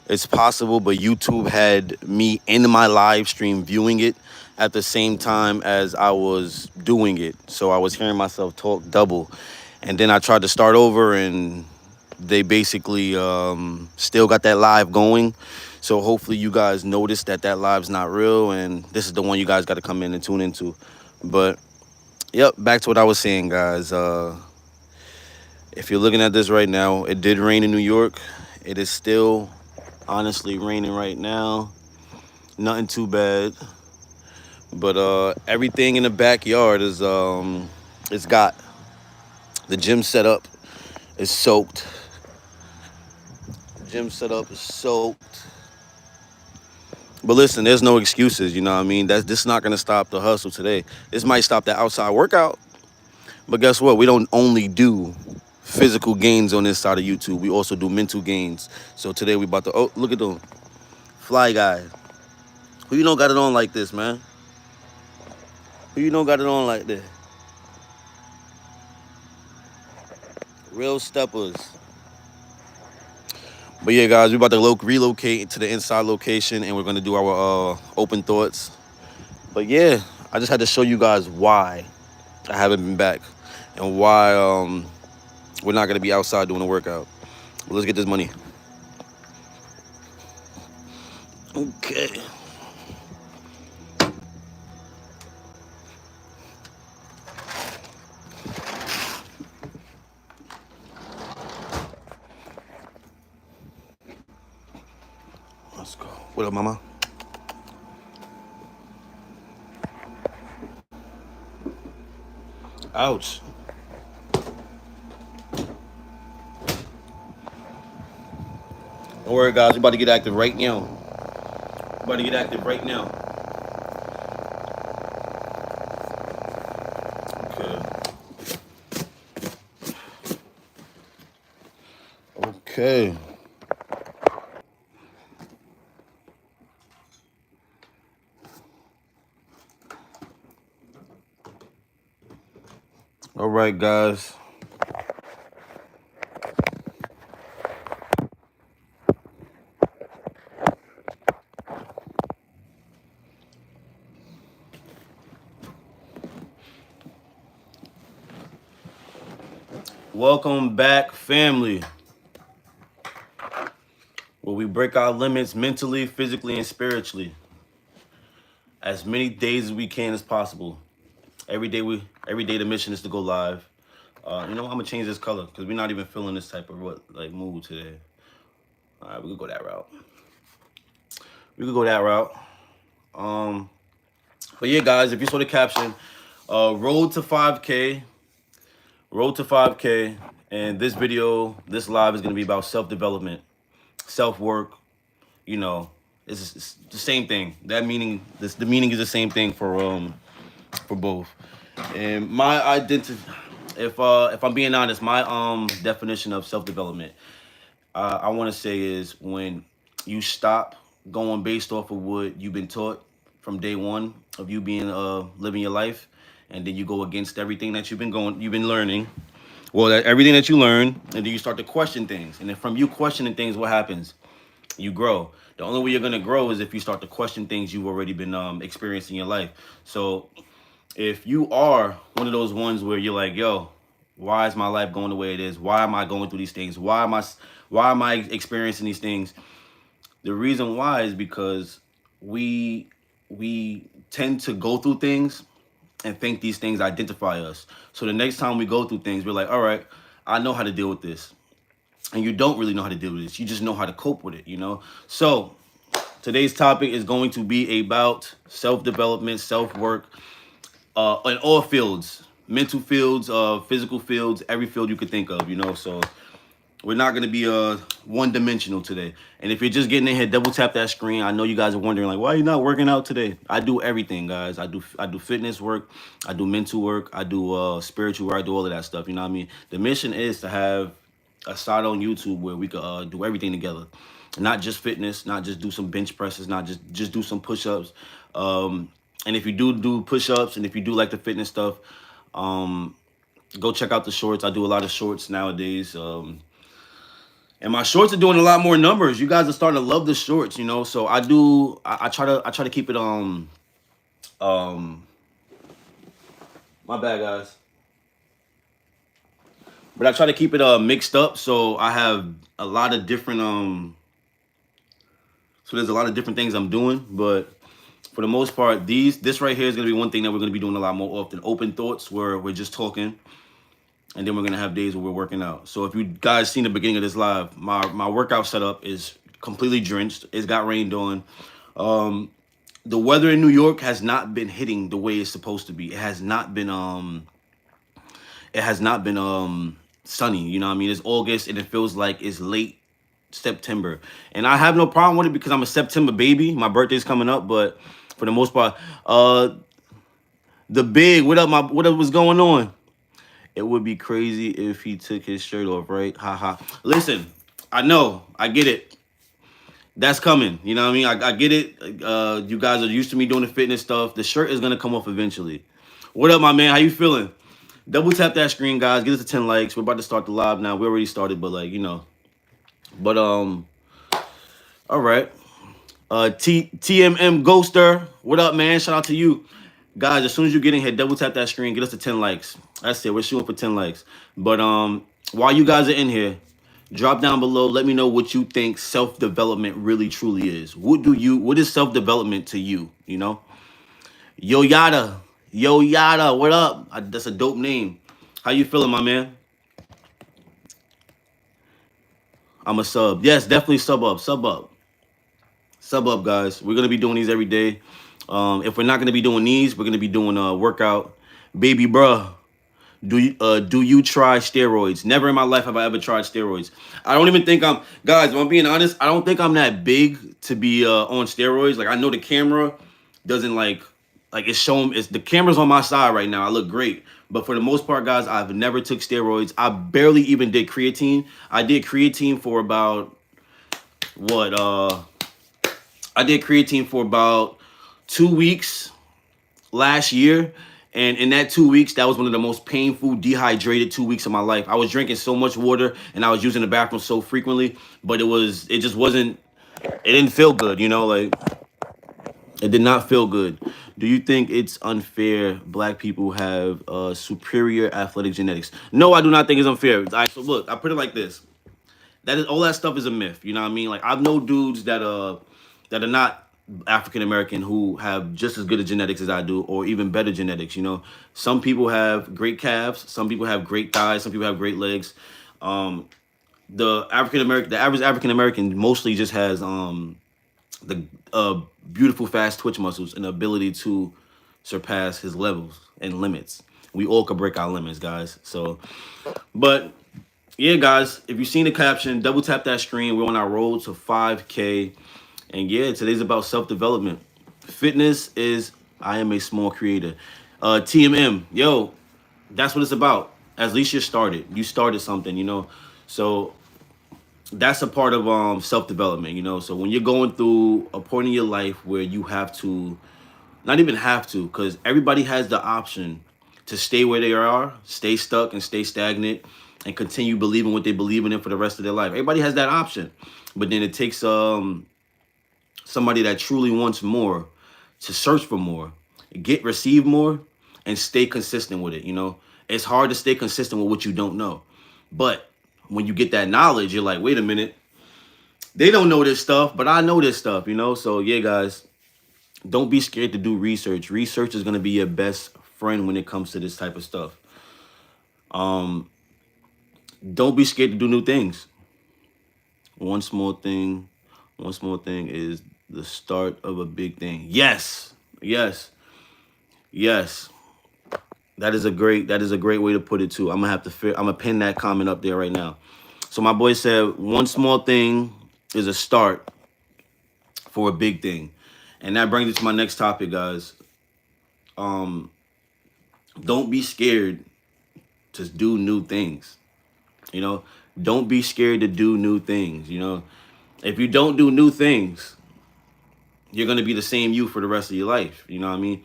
it's possible, but YouTube had me in my live stream viewing it at the same time as I was doing it. So I was hearing myself talk double. And then I tried to start over, and they basically still got that live going. So hopefully you guys notice that that live's not real, and this is the one you guys got to come in and tune into. But yep, back to what I was saying, guys. If you're looking at this right now, it did rain in New York. It is still honestly raining right now. Nothing too bad. But everything in the backyard is it's got the gym set up is soaked. The gym setup is soaked. But listen, there's no excuses, you know what I mean? This is not gonna stop the hustle today. This might stop the outside workout. But guess what? We don't only do physical gains on this side of YouTube. We also do mental gains. So today we about to look at them. Fly guy. Who you know got it on like this, man? Who you know got it on like this? Real steppers. But yeah, guys, we about to relocate to the inside location, and we're gonna do our open thoughts. But yeah, I just had to show you guys why I haven't been back and why we're not gonna be outside doing a workout. But let's get this money. Okay. Let's go. What up, mama? Ouch. Don't worry, guys. We're about to get active right now. We're about to get active right now. Okay. Okay. All right, guys. Welcome back, family, where we break our limits mentally, physically, and spiritually. As many days as we can as possible. Every day the mission is to go live. You know what? I'm gonna change this color because we're not even feeling this type of mood today. All right, we could go that route. But yeah, guys, if you saw the caption, road to 5K, and this video, this live is gonna be about self-development, self-work. You know, it's the same thing. The meaning is the same thing for both. And my identity, if I'm being honest, my definition of self-development, I want to say is when you stop going based off of what you've been taught from day one of you being living your life, and then you go against everything that you've been learning. Well, everything that you learn, and then you start to question things, and then from you questioning things, what happens? You grow. The only way you're gonna grow is if you start to question things you've already been experiencing in your life. So if you are one of those ones where you're like, yo, why is my life going the way it is? Why am I going through these things? Why am I experiencing these things? The reason why is because we tend to go through things and think these things identify us. So the next time we go through things, we're like, all right, I know how to deal with this. And you don't really know how to deal with this. You just know how to cope with it, you know? So today's topic is going to be about self-development, self-work, in all fields, mental fields, physical fields, every field you could think of, you know? So we're not going to be one-dimensional today. And if you're just getting in here, double tap that screen. I know you guys are wondering, like, why are you not working out today? I do everything, guys. I do fitness work. I do mental work. I do spiritual work. I do all of that stuff, you know what I mean? The mission is to have a site on YouTube where we could do everything together. Not just fitness, not just do some bench presses, not just do some push-ups. And if you do push-ups, and if you do like the fitness stuff, go check out the shorts. I do a lot of shorts nowadays. And my shorts are doing a lot more numbers. You guys are starting to love the shorts, you know. So I do. I try to keep it um. My bad, guys. But I try to keep it mixed up. So I have a lot of different So there's a lot of different things I'm doing, but for the most part, this right here is gonna be one thing that we're gonna be doing a lot more often. Open thoughts, where we're just talking, and then we're gonna have days where we're working out. So if you guys seen the beginning of this live, my workout setup is completely drenched. It's got rained on. The weather in New York has not been hitting the way it's supposed to be. It has not been sunny. You know what I mean? It's August and it feels like it's late September. And I have no problem with it because I'm a September baby. My birthday's coming up, but for the most part, the big, what up was going on? It would be crazy if he took his shirt off, right? Ha ha. Listen, I know, I get it. That's coming. You know what I mean? I get it. You guys are used to me doing the fitness stuff. The shirt is gonna come off eventually. What up, my man? How you feeling? Double tap that screen, guys. Get us to 10 likes. We're about to start the live now. We already started, but like, you know. But all right. TMM Ghoster. What up, man? Shout out to you. Guys, as soon as you get in here, double tap that screen. Get us to 10 likes. That's it. We're shooting for 10 likes. But while you guys are in here, drop down below. Let me know what you think self-development really truly is. What is self-development to you? You know? Yo Yada. Yo Yada, what up? That's a dope name. How you feeling, my man? I'm a sub. Yes, definitely sub up. Sub up. Sub up, guys. We're gonna be doing these every day. If we're not gonna be doing these, we're gonna be doing a workout. Baby bruh, do you try steroids? Never in my life have I ever tried steroids. I don't even think guys, if I'm being honest, I don't think I'm that big to be on steroids. Like I know the camera doesn't like it's showing, it's the camera's on my side right now. I look great. But for the most part, guys, I've never took steroids. I barely even did creatine. I did creatine for about what I did creatine for about 2 weeks last year. And in that 2 weeks, that was one of the most painful, dehydrated 2 weeks of my life. I was drinking so much water and I was using the bathroom so frequently, but it didn't feel good, you know, like it did not feel good. Do you think it's unfair black people have superior athletic genetics? No, I do not think it's unfair. All right, so look, I put it like this. All that stuff is a myth. You know what I mean? Like I've known dudes that are not African American who have just as good a genetics as I do, or even better genetics. You know, some people have great calves, some people have great thighs, some people have great legs. The average African American mostly just has the beautiful fast twitch muscles and the ability to surpass his levels and limits. We all could break our limits, guys. So, but yeah, guys, if you've seen the caption, double tap that screen. We're on our road to 5K. And yeah, today's about self-development. Fitness is, I am a small creator. TMM, yo, that's what it's about. At least you started. You started something, you know. So that's a part of self-development, you know. So when you're going through a point in your life where you have to, not even have to, because everybody has the option to stay where they are, stay stuck and stay stagnant, and continue believing what they believe in for the rest of their life. Everybody has that option. But then it takes somebody that truly wants more to search for more, receive more, and stay consistent with it. You know, it's hard to stay consistent with what you don't know. But when you get that knowledge, you're like, wait a minute, they don't know this stuff, but I know this stuff, you know? So yeah, guys, don't be scared to do research. Research is going to be your best friend when it comes to this type of stuff. Don't be scared to do new things. One small thing is the start of a big thing. Yes. That is a great way to put it too. I'm gonna pin that comment up there right now. So my boy said one small thing is a start for a big thing. And that brings it to my next topic, guys. Don't be scared to do new things. You know, don't be scared to do new things. You know, if you don't do new things, you're going to be the same you for the rest of your life. You know what I mean?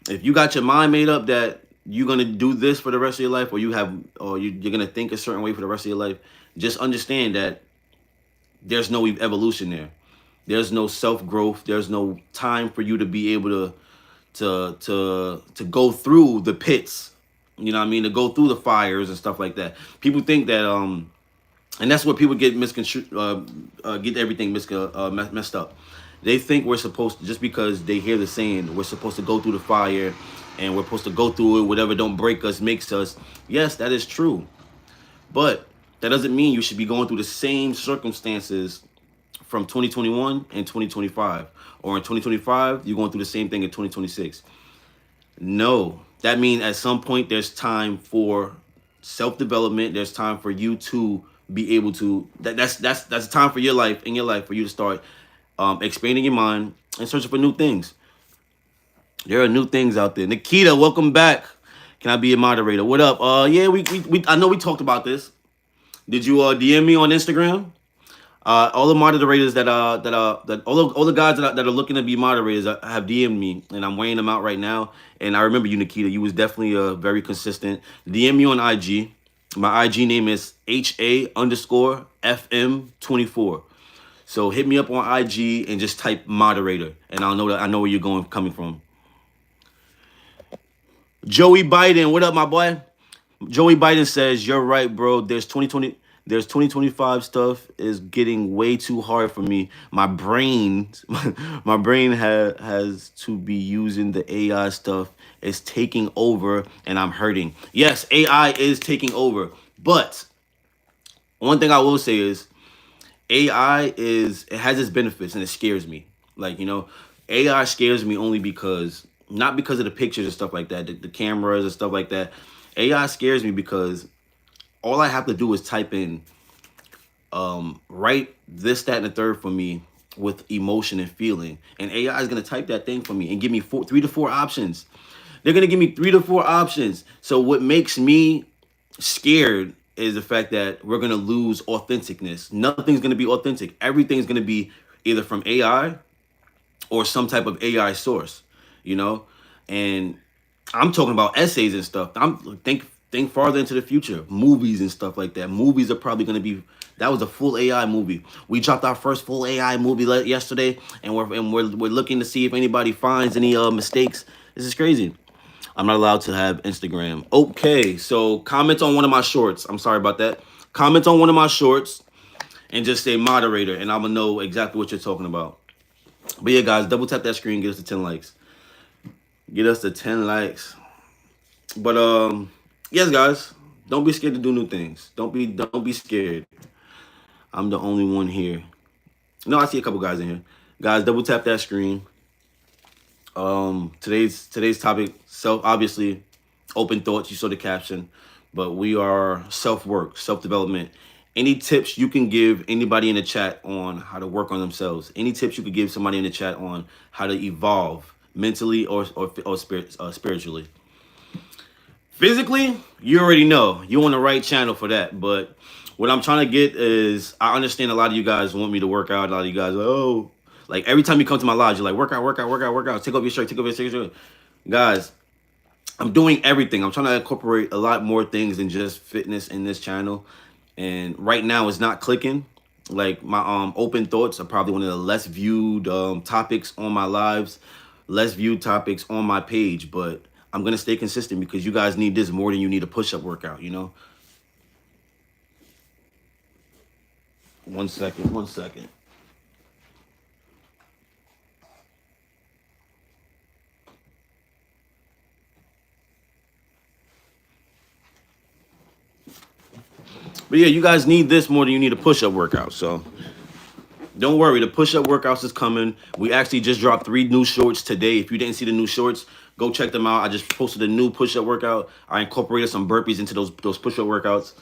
If you got your mind made up that you're going to do this for the rest of your life, or you're going to think a certain way for the rest of your life, just understand that there's no evolution there. There's no self growth. There's no time for you to be able to go through the pits. You know what I mean? To go through the fires and stuff like that. People think that and that's where people get misconstrued, get everything messed up. They think we're supposed to, just because they hear the saying, we're supposed to go through the fire, and we're supposed to go through it. Whatever don't break us makes us. Yes, that is true, but that doesn't mean you should be going through the same circumstances from 2021 and 2025, or in 2025 you're going through the same thing in 2026. No, that means at some point there's time for self-development. There's time for you to be able to that's time for your life, in your life, for you to start expanding your mind and searching for new things. There are new things out there. Nikita, welcome back. Can I be a moderator? What up? Yeah, we I know we talked about this. Did you DM me on Instagram? All the moderators that all the guys that are looking to be moderators have DM'd me, and I'm weighing them out right now. And I remember you, Nikita. You was definitely very consistent. DM me on IG. My IG name is HA_FM24. So hit me up on IG and just type moderator, and I know where you're coming from. Joey Biden, what up, my boy? Joey Biden says, you're right, bro. There's 2025 stuff is getting way too hard for me. My brain has to be using the AI stuff. It's taking over and I'm hurting. Yes, AI is taking over. But one thing I will say is AI it has its benefits, and it scares me. Like, AI scares me only because, not because of the pictures and stuff like that, the cameras and stuff like that. AI scares me because all I have to do is type in, write this, that, and the third for me with emotion and feeling. And AI is going to type that thing for me and give me 3 to 4 options. They're going to give me 3 to 4 options. So what makes me scared is the fact that we're going to lose authenticness. Nothing's going to be authentic. Everything's going to be either from AI or some type of AI source, And I'm talking about essays and stuff. Think farther into the future. Movies and stuff like that. Movies are probably going to be. That was a full AI movie. We dropped our first full AI movie yesterday, and we're looking to see if anybody finds any mistakes. This is crazy. I'm not allowed to have Instagram. Okay, so comment on one of my shorts. I'm sorry about that. Comment on one of my shorts and just say moderator, and I'm gonna know exactly what you're talking about. But yeah, guys, double tap that screen, get us to 10 likes. Get us to 10 likes. But yes, guys, don't be scared to do new things. Don't be scared. I'm the only one here. No, I see a couple guys in here. Guys, double tap that screen. Today's topic, obviously open thoughts. You saw the caption, but we are self-work, self-development. Any tips you can give anybody in the chat on how to work on themselves? Any tips you could give somebody in the chat on how to evolve mentally or spiritually? Physically, you already know. You're on the right channel for that. But what I'm trying to get is, I understand a lot of you guys want me to work out. A lot of you guys, like every time you come to my live, you're like, work out. Take off your shirt, Guys, I'm doing everything. I'm trying to incorporate a lot more things than just fitness in this channel. And right now it's not clicking. Like my open thoughts are probably one of the less viewed topics on my lives, less viewed topics on my page. But I'm going to stay consistent because you guys need this more than you need a push-up workout, One second. But yeah, you guys need this more than you need a push-up workout. So don't worry, the push-up workouts is coming. We actually just dropped 3 new shorts today. If you didn't see the new shorts, go check them out. I just posted a new push-up workout. I incorporated some burpees into those push-up workouts.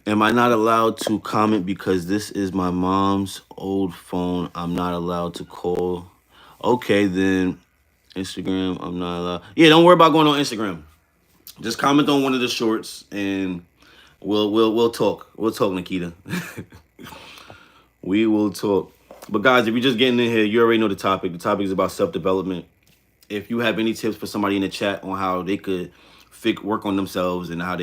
Am I not allowed to comment because this is my mom's old phone? I'm not allowed to call. Okay, then Instagram, I'm not allowed. Yeah, don't worry about going on Instagram. Just comment on one of the shorts and we'll talk. We'll talk, Nikita. We will talk. But guys, if you're just getting in here, you already know the topic. The topic is about self-development. If you have any tips for somebody in the chat on how they could work on themselves and how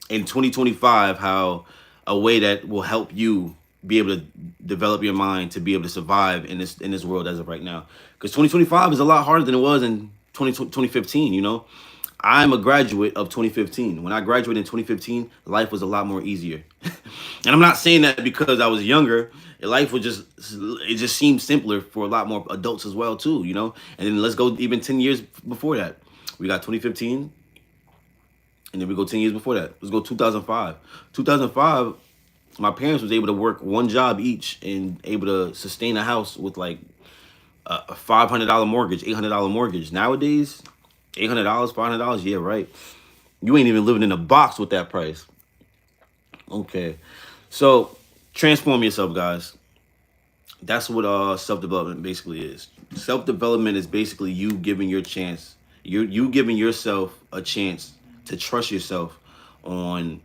in 2025, how a way that will help you be able to develop your mind to be able to survive in this world as of right now. Because 2025 is a lot harder than it was in 2015. You know, I'm a graduate of 2015. When I graduated in 2015, life was a lot more easier. And I'm not saying that because I was younger. Life was just, it just seemed simpler for a lot more adults as well too. You know, and then let's go even 10 years before that. We got 2015, and then we go 10 years before that. Let's go 2005. 2005, my parents was able to work one job each and able to sustain a house with like a $500 mortgage, $800 mortgage. Nowadays, $800, $500, yeah, right. You ain't even living in a box with that price. Okay, so transform yourself, guys. That's what self-development basically is. Self-development is basically you giving your chance, you giving yourself a chance to trust yourself on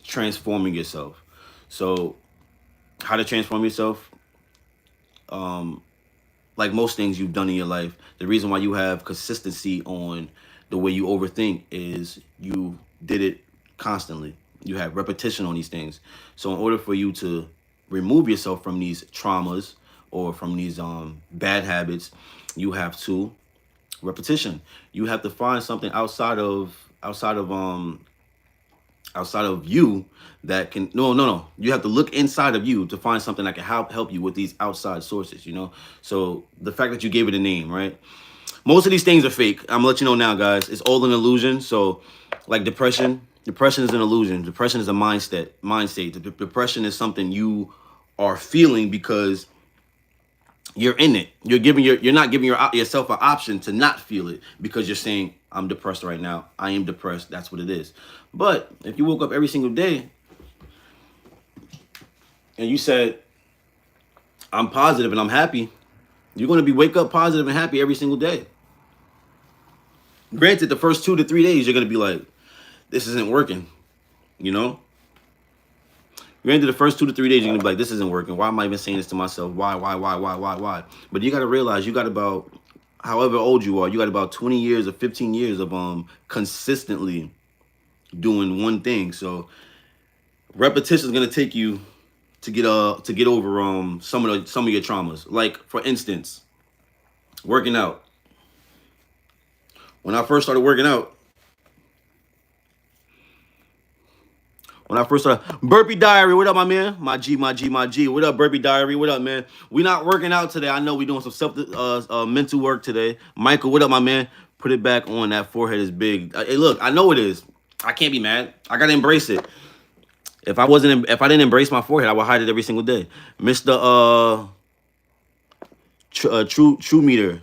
transforming yourself. So how to transform yourself? Like most things you've done in your life, the reason why you have consistency on the way you overthink is you did it constantly. You have repetition on these things. So in order for you to remove yourself from these traumas or from these bad habits, you have to repetition. You have to find something outside of you that can no, you have to look inside of you to find something that can help you with these outside sources, you know. So the fact that you gave it a name, right? Most of these things are fake. I'm gonna let you know now, guys. It's all an illusion. So like depression is an illusion. Depression is a mindset. Depression is something you are feeling because you're in it. You're not giving yourself an option to not feel it because you're saying I'm depressed right now. I am depressed. That's what it is. But if you woke up every single day and you said I'm positive and I'm happy, you're going to be wake up positive and happy every single day. Granted, the first 2 to 3 days you're going to be like, this isn't working, you know. Granted, the first 2 to 3 days you're going to be like, this isn't working. Why am I even saying this to myself? Why? But you got to realize you got about, however old you are, you got about 20 years or 15 years of consistently doing one thing. So repetition is going to take you to get over some of your traumas. Like for instance, working out. When I first started working out, Burpee Diary, what up, my man? My G. What up, Burpee Diary? What up, man? We not working out today. I know we doing some mental work today. Michael, what up, my man? Put it back on. That forehead is big. Hey, look, I know it is. I can't be mad. I gotta embrace it. If I didn't embrace my forehead, I would hide it every single day. Mr. True Meter.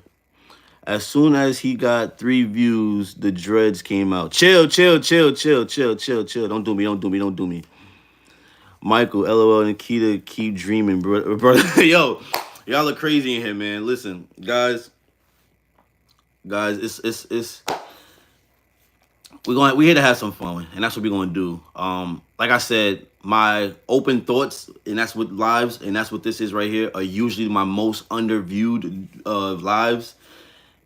As soon as he got 3 views, the dreads came out. Chill. Don't do me. Michael, LOL, and Kita, keep dreaming, brother. Yo, y'all are crazy in here, man. Listen, guys, it's we're here to have some fun, and that's what we're gonna do. Like I said, my open thoughts, and that's what lives, and that's what this is right here, are usually my most underviewed lives.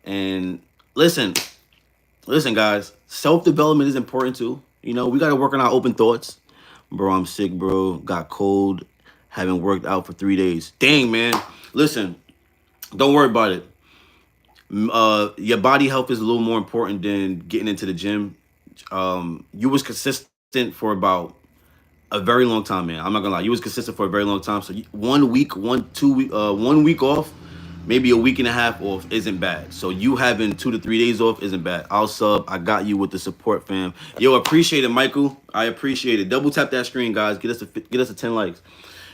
And listen, guys, self-development is important too. You know, we got to work on our open thoughts. Bro, I'm sick, bro. Got cold. Haven't worked out for 3 days. Dang, man. Listen, don't worry about it. Your body health is a little more important than getting into the gym. You was consistent for about a very long time, man. I'm not gonna lie. You was consistent for a very long time. So 1 week, 1 week off, maybe a week and a half off isn't bad. So you having 2 to 3 days off isn't bad. I'll sub. I got you with the support, fam. Yo, appreciate it, Michael. I appreciate it. Double tap that screen, guys. Get us a 10 likes.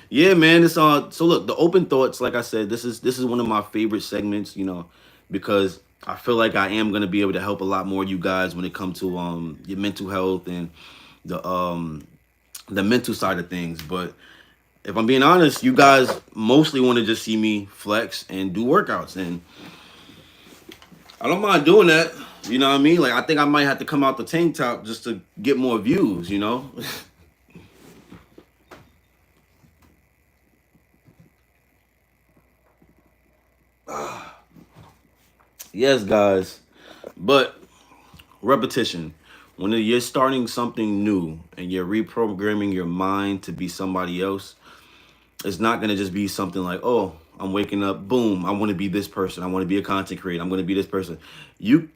Yeah, man. It's so look, the open thoughts. Like I said, this is one of my favorite segments. You know, because I feel like I am gonna be able to help a lot more of you guys when it comes to your mental health and the mental side of things. But if I'm being honest, you guys mostly want to just see me flex and do workouts, and I don't mind doing that. You know what I mean? Like, I think I might have to come out the tank top just to get more views, you know? Yes, guys. But repetition. When you're starting something new and you're reprogramming your mind to be somebody else, it's not going to just be something like, oh, I'm waking up, boom, I want to be this person. I want to be a content creator. I'm going to be this person. You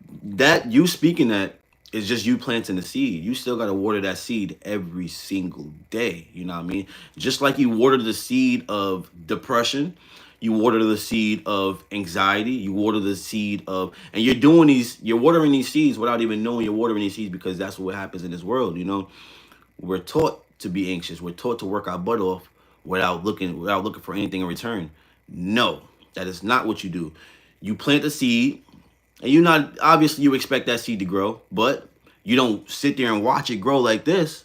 speaking that is just you planting the seed. You still got to water that seed every single day. You know what I mean? Just like you water the seed of depression, you water the seed of anxiety, you water the seed of, and you're watering these seeds without even knowing you're watering these seeds, because that's what happens in this world. We're taught to be anxious. We're taught to work our butt off without looking for anything in return. No, that is not what you do. You plant the seed, and you expect that seed to grow, but you don't sit there and watch it grow like this.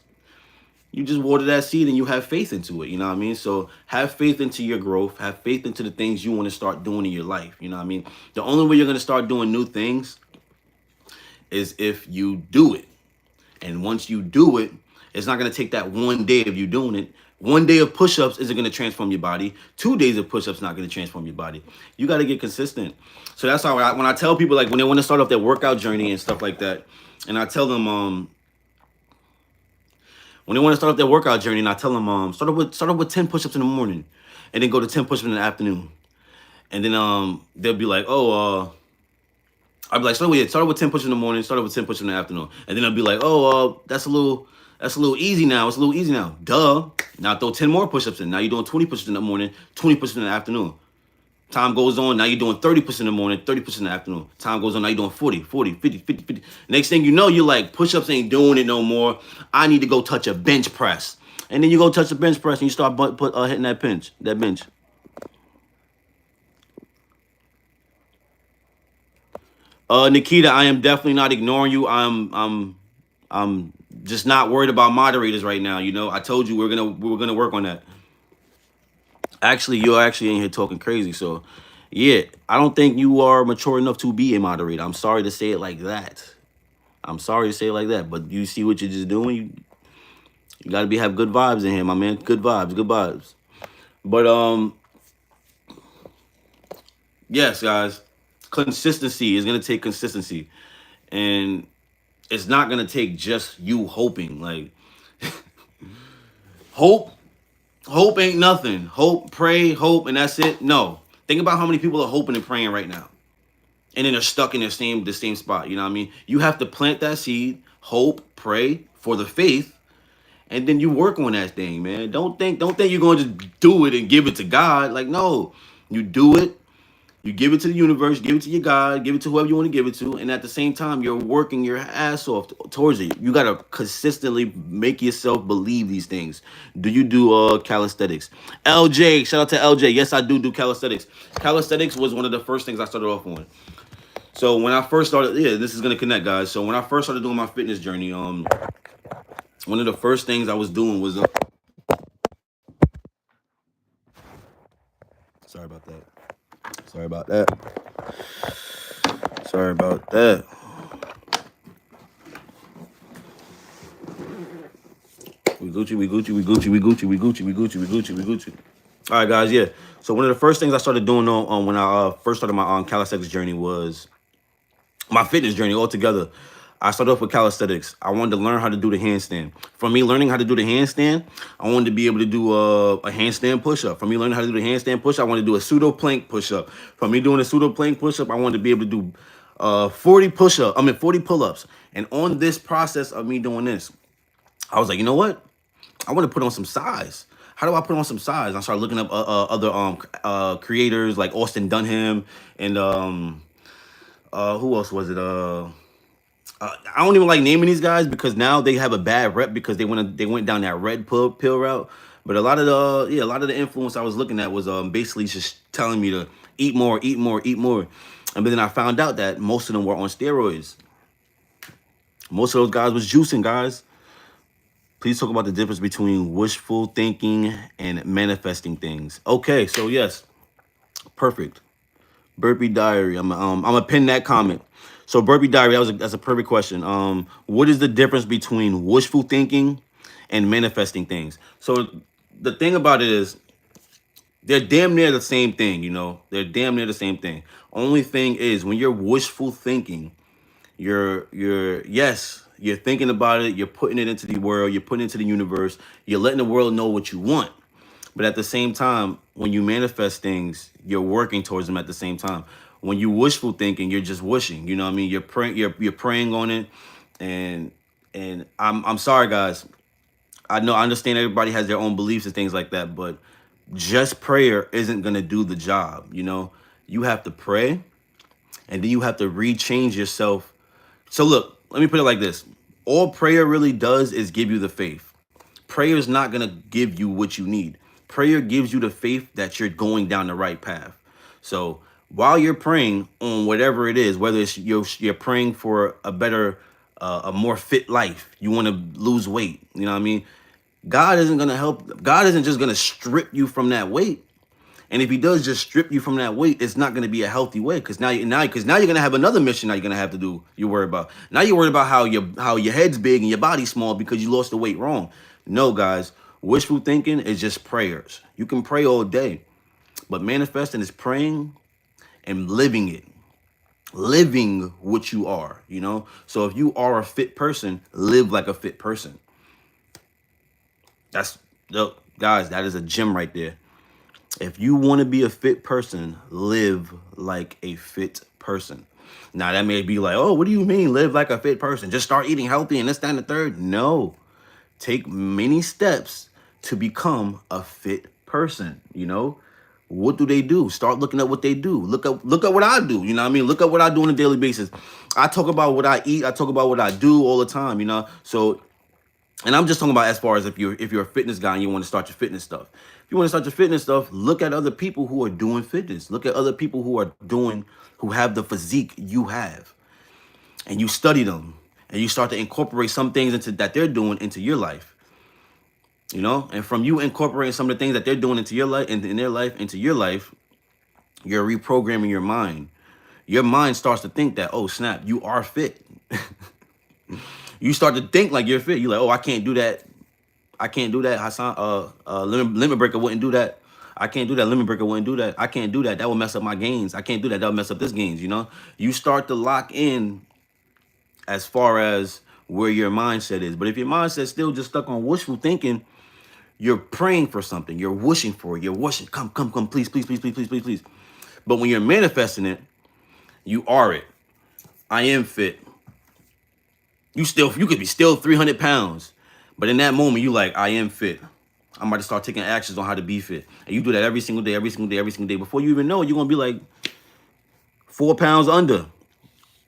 You just water that seed and you have faith into it. You know what I mean? So have faith into your growth. Have faith into the things you want to start doing in your life. You know what I mean? The only way you're going to start doing new things is if you do it. And once you do it, it's not going to take that one day of you doing it. One day of push-ups isn't going to transform your body. 2 days of push-ups not going to transform your body. You got to get consistent. So that's how when I tell people, like, when they want to start off their workout journey and stuff like that, and I tell them when they want to start off their workout journey, and I tell them start off with 10 push-ups in the morning, and then go to 10 push-ups in the afternoon, and then they'll be like, I'll be like, start with 10 push-ups in the morning, start with 10 push-ups in the afternoon. And then I'll be like, that's a little easy now. It's a little easy now. Duh. Now throw 10 more push-ups in. Now you're doing 20 push-ups in the morning, 20 push-ups in the afternoon. Time goes on, now you're doing 30 push-ups in the morning, 30 push-ups in the afternoon. Time goes on, now you're doing 40, 40, 50, 50, 50. Next thing you know, you're like, push-ups ain't doing it no more. I need to go touch a bench press. And then you go touch a bench press and you start hitting that bench. Nikita, I am definitely not ignoring you. I'm just not worried about moderators right now. I told you we're gonna work on that. Actually, you're actually in here talking crazy. So, yeah, I don't think you are mature enough to be a moderator. I'm sorry to say it like that. But you see what you're just doing. You gotta have good vibes in here, my man. Good vibes. But yes, guys, consistency is gonna take consistency, and it's not gonna take just you hoping. Like, hope ain't nothing. Hope, pray, hope, and that's it. No, think about how many people are hoping and praying right now, and then they're stuck in the same spot. You know what I mean? You have to plant that seed, hope, pray for the faith, and then you work on that thing, man. Don't think you're going to just do it and give it to God. Like, no, you do it. You give it to the universe, give it to your God, give it to whoever you want to give it to. And at the same time, you're working your ass off towards it. You got to consistently make yourself believe these things. Do you do calisthenics? LJ, shout out to LJ. Yes, I do calisthenics. Calisthenics was one of the first things I started off on. So when I first started, this is going to connect, guys. So when I first started doing my fitness journey, one of the first things I was doing was... Sorry about that. We Gucci. All right, guys. Yeah. So one of the first things I started doing when I first started my calisthenics journey was my fitness journey altogether. I started off with calisthenics. I wanted to learn how to do the handstand. From me learning how to do the handstand, I wanted to be able to do a handstand push-up. From me learning how to do the handstand push-up, I wanted to do a pseudo plank push-up. From me doing a pseudo plank push-up, I wanted to be able to do 40 pull-ups. And on this process of me doing this, I was like, you know what? I want to put on some size. How do I put on some size? I started looking up other creators like Austin Dunham and who else was it? I don't even like naming these guys because now they have a bad rep because they went down that red pill route. But a lot of the influence I was looking at was basically just telling me to eat more. And then I found out that most of them were on steroids. Most of those guys was juicing, guys. Please talk about the difference between wishful thinking and manifesting things. Okay, so yes, perfect. Burpee Diary. I'm gonna pin that comment. So Burpee Diary, that's a perfect question. What is the difference between wishful thinking and manifesting things? So the thing about it is, they're damn near the same thing. They're damn near the same thing. Only thing is, when you're wishful thinking, yes, You're thinking about it. You're putting it into the world. You're putting it into the universe. You're letting the world know what you want. But at the same time, when you manifest things, you're working towards them at the same time. When you wishful thinking, you're just wishing. You know what I mean? You're praying. You're praying on it, and I'm sorry, guys. I understand everybody has their own beliefs and things like that, but just prayer isn't gonna do the job. You know, you have to pray, and then you have to rechange yourself. So look, let me put it like this: all prayer really does is give you the faith. Prayer is not gonna give you what you need. Prayer gives you the faith that you're going down the right path. So while you're praying on whatever it is, whether it's you're praying for a better, a more fit life, you want to lose weight, you know what I mean? God isn't gonna help. God isn't just gonna strip you from that weight. And if He does just strip you from that weight, it's not gonna be a healthy way. Because now you're gonna have another mission that you're gonna have to do. You worry about now. You're worried about how your head's big and your body's small because you lost the weight wrong. No, guys, wishful thinking is just prayers. You can pray all day, but manifesting is praying and living it, living what you are. You know. So if you are a fit person, live like a fit person. That's look, guys, that is a gem right there. If you want to be a fit person, live like a fit person. Now that may be like, oh, what do you mean live like a fit person? Just start eating healthy and this, that, and the third. No. Take many steps to become a fit person. You know, what do they do? Start looking at what they do. Look at what I do. You know what I mean? Look at what I do on a daily basis. I talk about what I eat. I talk about what I do all the time, you know? So, and I'm just talking about as far as if you're a fitness guy and you want to start your fitness stuff. If you want to start your fitness stuff, look at other people who are doing fitness. Look at other people who have the physique you have, and you study them, and you start to incorporate some things into that they're doing into your life. You know, and from you incorporating some of the things that they're doing into your life, in their life, into your life, you're reprogramming your mind. Your mind starts to think that, oh snap, you are fit. You start to think like you're fit. You're like, oh, I can't do that. I can't do that. Hassan, limit breaker wouldn't do that. I can't do that. Limit breaker wouldn't do that. I can't do that. That will mess up my gains. I can't do that. That will mess up this gains. You know, you start to lock in as far as where your mindset is. But if your mindset's still just stuck on wishful thinking, you're praying for something. You're wishing for it. You're wishing, come, please, please, please, please, please, please, please. But when you're manifesting it, you are it. I am fit. You could be still 300 pounds. But in that moment, you like, I am fit. I'm about to start taking actions on how to be fit. And you do that every single day, every single day, every single day. Before you even know it, you're going to be like 4 pounds under.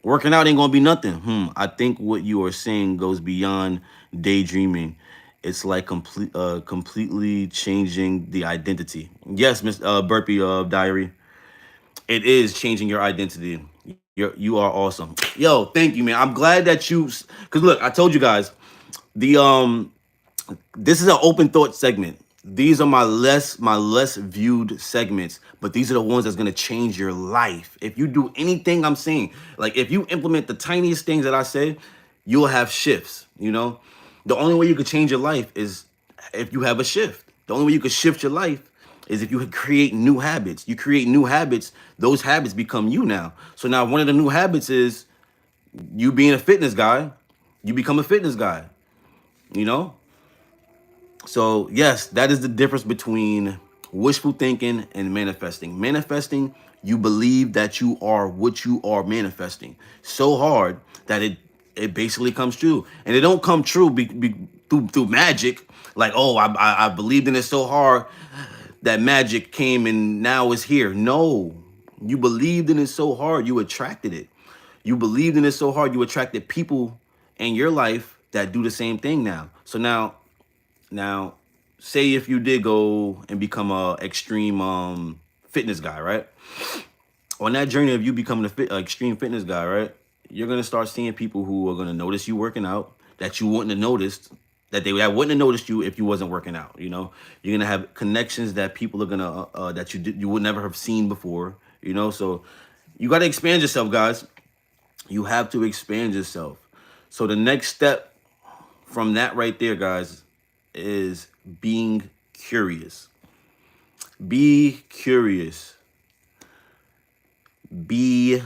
Working out ain't going to be nothing. I think what you are saying goes beyond daydreaming. It's like completely changing the identity. Yes, Miss Burpee Diary. It is changing your identity. You are awesome. Yo, thank you, man. I'm glad that because look, I told you guys, this is an open thought segment. These are my less viewed segments, but these are the ones that's gonna change your life. If you do anything I'm saying, like if you implement the tiniest things that I say, you'll have shifts. You know, the only way you could change your life is if you have a shift. The only way you could shift your life is if you create new habits. You create new habits, those habits become you now. So now one of the new habits is you being a fitness guy. You become a fitness guy, you know? So yes, that is the difference between wishful thinking and manifesting. Manifesting, you believe that you are what you are manifesting so hard that it basically comes true. And it don't come true through magic. Like, oh, I believed in it so hard that magic came and now it's here. No, you believed in it so hard, you attracted it. You believed in it so hard, you attracted people in your life that do the same thing now. So now, say if you did go and become a extreme fitness guy, right? On that journey of you becoming a extreme fitness guy, right? You're gonna start seeing people who are gonna notice you working out that you wouldn't have noticed, that wouldn't have noticed you if you wasn't working out. You know, you're gonna have connections that people are gonna that you would never have seen before. You know, so you got to expand yourself, guys. You have to expand yourself. So the next step from that right there, guys, is being curious. Be curious. Be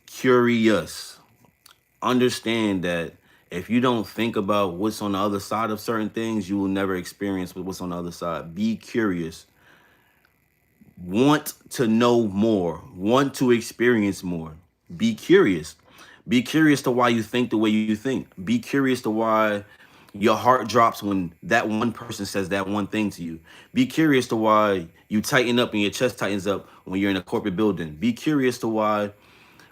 curious. Understand that If you don't think about what's on the other side of certain things, you will never experience what's on the other side. Be curious. Want to know more. Want to experience more. Be curious. Be curious to why you think the way you think. Be curious to why your heart drops when that one person says that one thing to you. Be curious to why you tighten up and your chest tightens up when you're in a corporate building. Be curious to why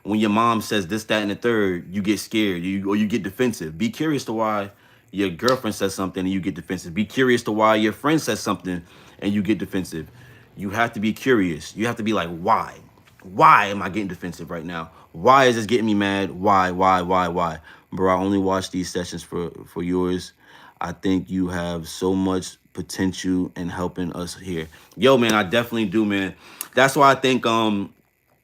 when your mom says this, that, and the third, you get scared, or you get defensive. Be curious to why your girlfriend says something and you get defensive. Be curious to why your friend says something and you get defensive. You have to be curious. You have to be like, why? Why am I getting defensive right now? Why is this getting me mad? Why? Bro, I only watch these sessions for yours. I think you have so much potential in helping us here. Yo, man, I definitely do, man. That's why I think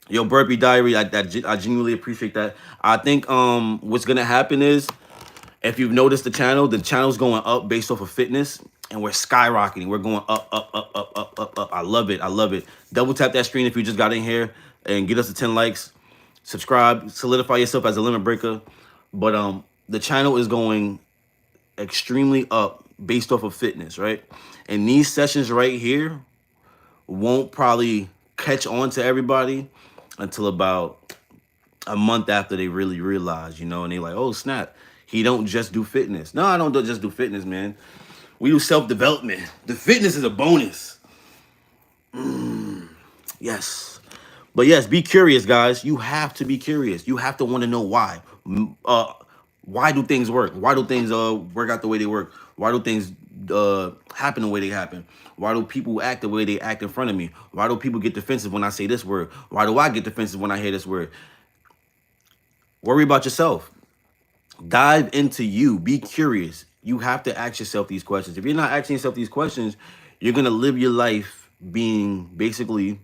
Yo, Burpee Diary, I genuinely appreciate that. I think what's gonna happen is, if you've noticed the channel's going up based off of fitness, and we're skyrocketing. We're going up. I love it. I love it. Double tap that screen if you just got in here and get us to 10 likes. Subscribe, solidify yourself as a limit breaker. But the channel is going extremely up based off of fitness, right? And these sessions right here won't probably catch on to everybody until about a month after they really realize, you know, and they like, oh snap, he don't just do fitness. No, I don't just do fitness, man. We do self-development. The fitness is a bonus. Yes. But yes, be curious, guys. You have to be curious. You have to want to know why. Why do things work? Why do things work out the way they work? Why do things happen the way they happen? Why do people act the way they act in front of me? Why do people get defensive when I say this word? Why do I get defensive when I hear this word? Worry about yourself. Dive into you. Be curious. You have to ask yourself these questions. If you're not asking yourself these questions, you're going to live your life being basically,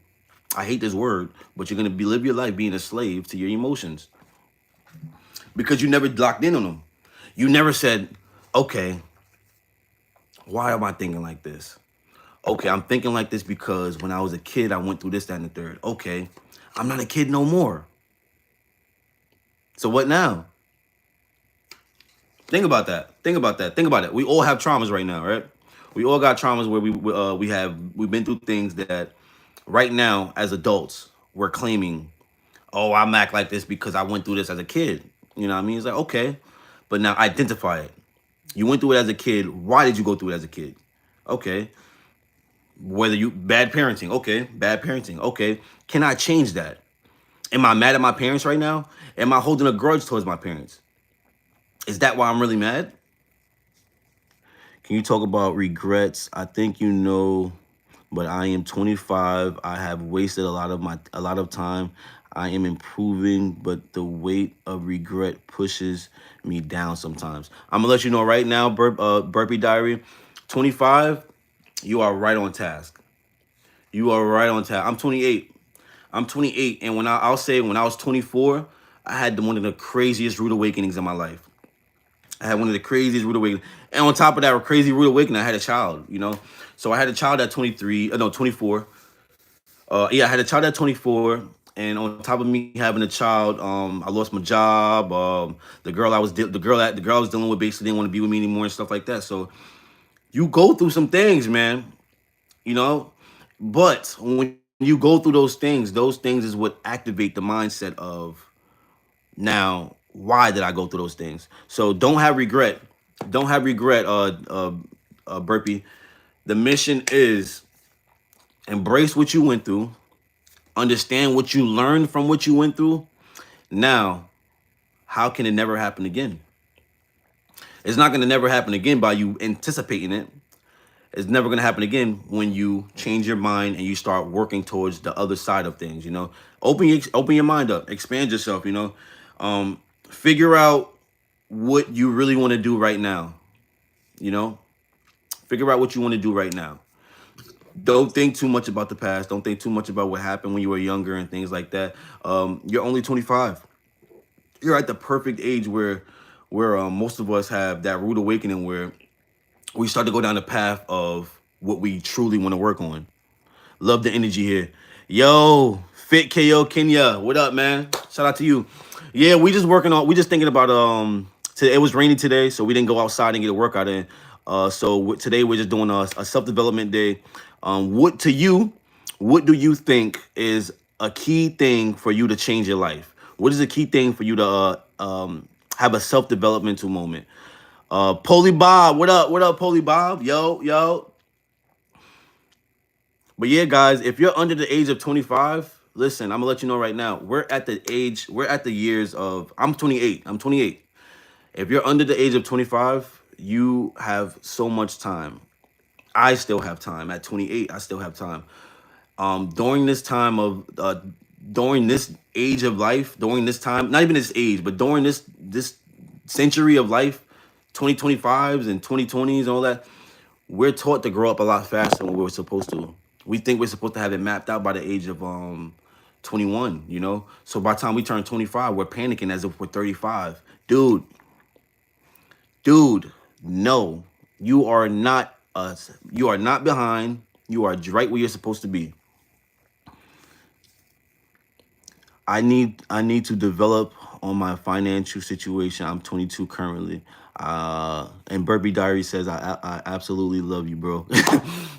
I hate this word, but you're going to live your life being a slave to your emotions. Because you never locked in on them. You never said, okay, why am I thinking like this? Okay, I'm thinking like this because when I was a kid, I went through this, that, and the third. Okay, I'm not a kid no more. So what now? Think about that. Think about that. Think about it. We all have traumas right now, right? We all got traumas where we've been through things that right now as adults we're claiming, oh, I'm act like this because I went through this as a kid. You know what I mean? It's like, okay, but now identify it. You went through it as a kid. Why did you go through it as a kid? Okay. Whether you bad parenting, okay, bad parenting, okay. Can I change that? Am I mad at my parents right now? Am I holding a grudge towards my parents? Is that why I'm really mad? Can you talk about regrets? I think you know, but I am 25. I have wasted a lot of time. I am improving, but the weight of regret pushes me down sometimes. I'm gonna let you know right now, Burpee Diary, 25, you are right on task. You are right on task. I'm 28. I'm 28, and I'll say when I was 24, I had one of the craziest rude awakenings in my life. I had one of the craziest rude awakenings. And on top of that crazy rude awakening, I had a child, you know? So I had a child at 24. Yeah, I had a child at 24. And on top of me having a child, I lost my job. The girl I was dealing with basically didn't want to be with me anymore and stuff like that. So you go through some things, man, you know? But when you go through those things is what activate the mindset of, now, why did I go through those things? So don't have regret. Don't have regret, Burpee. The mission is embrace what you went through, understand what you learned from what you went through. Now, how can it never happen again? It's not going to never happen again by you anticipating it. It's never going to happen again when you change your mind and you start working towards the other side of things, you know? Open your mind up, expand yourself, you know? Figure out what you really want to do right now, you know? Figure out what you want to do right now. Don't think too much about the past. Don't think too much about what happened when you were younger and things like that. You're only 25. You're at the perfect age where most of us have that rude awakening where we start to go down the path of what we truly want to work on. Love the energy here. Yo, Fit KO Kenya, what up, man? Shout out to you. Yeah, we just thinking about It was rainy today, so we didn't go outside and get a workout in. Today we're just doing a self development day. What to you? What do you think is a key thing for you to change your life? What is a key thing for you to have a self developmental moment? Polly Bob, what up? What up, Polly Bob? Yo, yo. But yeah, guys, if you're under the age of 25, listen, I'm gonna let you know right now. We're at the years of. I'm 28. I'm 28. If you're under the age of 25, you have so much time. I still have time. At 28, I still have time. During this time of during this age of life, during this time, not even this age, but during this century of life, 2025s and 2020s and all that, we're taught to grow up a lot faster than we're supposed to. We think we're supposed to have it mapped out by the age of 21, you know? So by the time we turn 25, we're panicking as if we're 35. Dude, no. You are not behind. You are right where you're supposed to be. I need to develop on my financial situation. I'm 22 currently. And Burby Diary says I absolutely love you, bro.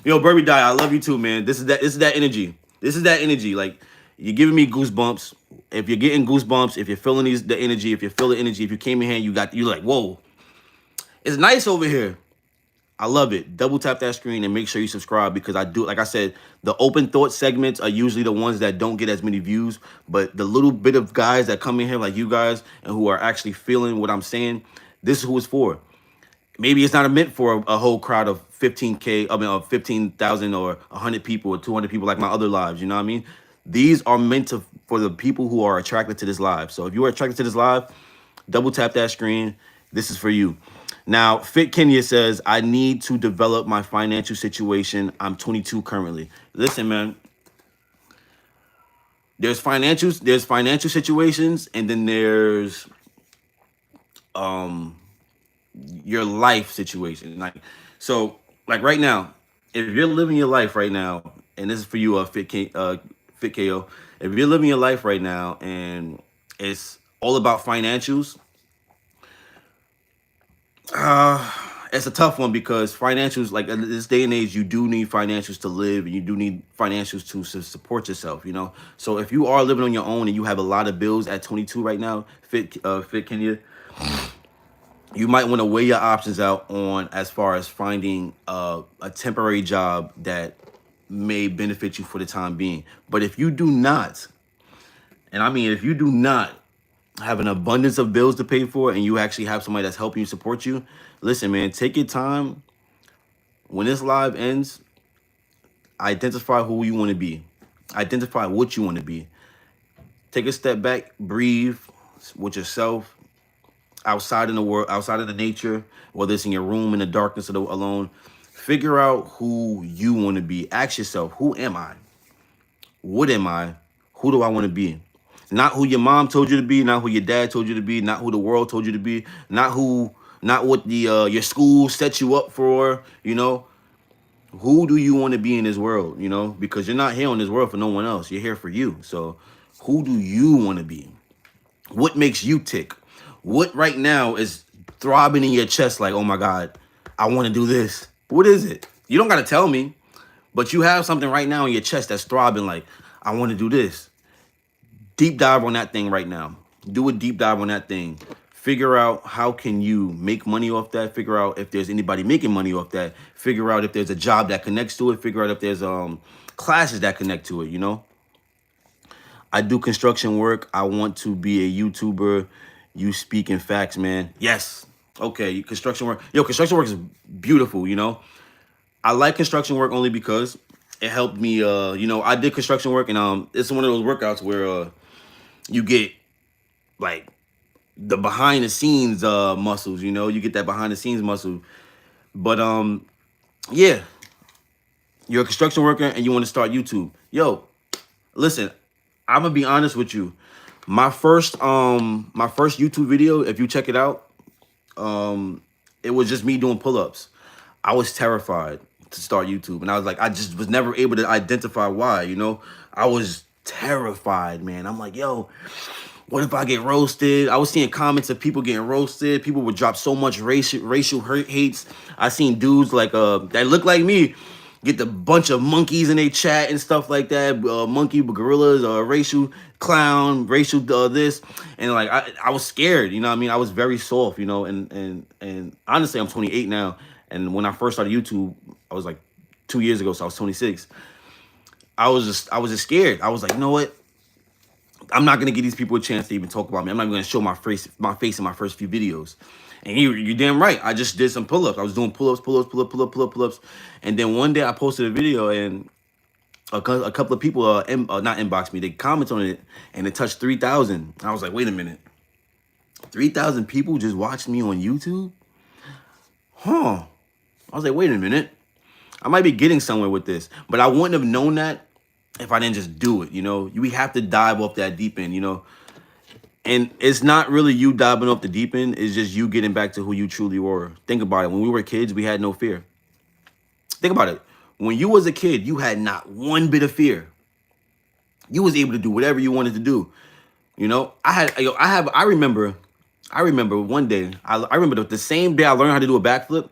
Yo, Burby Diary, I love you too, man. This is that energy. This is that energy. Like, you're giving me goosebumps. If you're getting goosebumps, if you're feeling the energy, if you feel the energy, if you came in here, you're like, whoa, it's nice over here. I love it. Double tap that screen and make sure you subscribe, because I do, like I said, the open thought segments are usually the ones that don't get as many views, but the little bit of guys that come in here like you guys and who are actually feeling what I'm saying, this is who it's for. Maybe it's not meant for a whole crowd of 15K, I mean, of 15,000 or 100 people or 200 people like my other lives, you know what I mean? These are meant for the people who are attracted to this live. So if you are attracted to this live, double tap that screen. This is for you. Now, Fit Kenya says, I need to develop my financial situation. I'm 22 currently. Listen, man. There's financial situations, and then there's your life situation. Like right now, if you're living your life right now, and this is for you, Fit KO. If you're living your life right now and it's all about financials, it's a tough one, because financials, like in this day and age, you do need financials to live, and you do need financials to support yourself, you know? So if you are living on your own and you have a lot of bills at 22 right now, Fit Kenya, you might want to weigh your options out on as far as finding a temporary job that may benefit you for the time being. But if you do not, and I mean, if you do not have an abundance of bills to pay for, and you actually have somebody that's helping you, support you, listen, man, take your time. When this live ends, identify who you want to be. Identify what you want to be. Take a step back, breathe with yourself, outside in the world, outside of the nature, whether it's in your room, in the darkness, or alone. Figure out who you want to be. Ask yourself, who am I? What am I? Who do I want to be? Not who your mom told you to be, not who your dad told you to be, not who the world told you to be, not what the your school set you up for, you know. Who do you want to be in this world, you know? Because you're not here on this world for no one else. You're here for you. So who do you want to be? What makes you tick? What right now is throbbing in your chest like, oh my God, I want to do this? What is it? You don't got to tell me, but you have something right now in your chest that's throbbing like, I want to do this. Deep dive on that thing right now. Do a deep dive on that thing. Figure out how can you make money off that. Figure out if there's anybody making money off that. Figure out if there's a job that connects to it. Figure out if there's classes that connect to it, you know? I do construction work. I want to be a YouTuber. You speak in facts, man. Yes. Okay, construction work. Yo, construction work is beautiful, you know? I like construction work only because it helped me, you know, I did construction work, and it's one of those workouts where you get like the behind the scenes muscles, you know, you get that behind the scenes muscle. But yeah, you're a construction worker and you want to start YouTube. Yo, listen, I'm gonna be honest with you. My first YouTube video, if you check it out, it was just me doing pull-ups. I was terrified to start YouTube, and I was like, I just was never able to identify why, you know. I was terrified, man. I'm like, yo, What if I get roasted? I was seeing comments of people getting roasted. People would drop so much racial hurt hates. I seen dudes like that look like me get the bunch of monkeys in their chat and stuff like that. Monkey gorillas, racial clown, racial this, and like I was scared. You know what I mean? I was very soft. You know, and honestly, I'm 28 now. And when I first started YouTube, I was like 2 years ago, so I was 26. I was just scared. I was like, you know what? I'm not gonna give these people a chance to even talk about me. I'm not even gonna show my face in my first few videos. And you're damn right. I just did some pull-ups. I was doing pull-ups, pull-ups. And then one day I posted a video and a couple of people not inboxed me. They commented on it and it touched 3,000. I was like, wait a minute. 3,000 people just watched me on YouTube? Huh. I was like, wait a minute. I might be getting somewhere with this. But I wouldn't have known that if I didn't just do it, you know? We have to dive off that deep end, you know? And it's not really you diving off the deep end. It's just you getting back to who you truly were. Think about it. When we were kids, we had no fear. Think about it. When you was a kid, you had not one bit of fear. You was able to do whatever you wanted to do. You know, I remember one day, I remember the same day I learned how to do a backflip.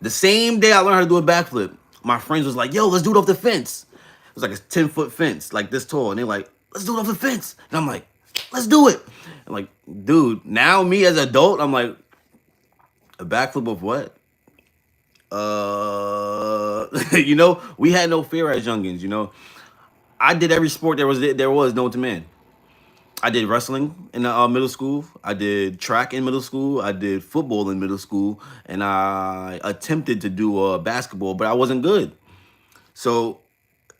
The same day I learned how to do a backflip, my friends was like, yo, let's do it off the fence. It was like a 10-foot fence, like this tall. And they're like, let's do it off the fence. And I'm like, let's do it. I'm like, dude, now me as an adult, I'm like, a backflip of what? You know, we had no fear as youngins, you know. I did every sport there was known to man. I did wrestling in middle school. I did track in middle school. I did football in middle school, and I attempted to do basketball, but I wasn't good. So